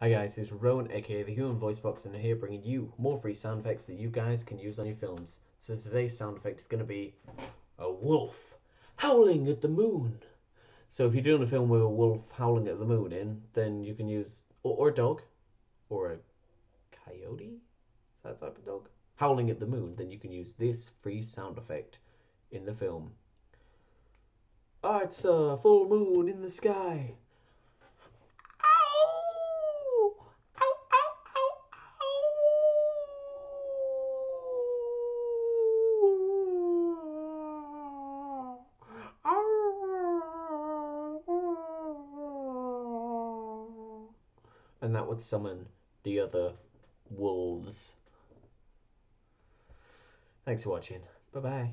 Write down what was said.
Hi guys, it's Rowan aka the Human Voice Box, and I'm here bringing you more free sound effects that you guys can use on your films. So today's sound effect is going to be a wolf howling at the moon. So if you're doing a film with a wolf howling at the moon in, then you can use, or a dog, or a coyote, is that type of dog? Howling at the moon, then you can use this free sound effect in the film. Ah, it's a full moon in the sky. And that would summon the other wolves. Thanks for watching. Bye bye.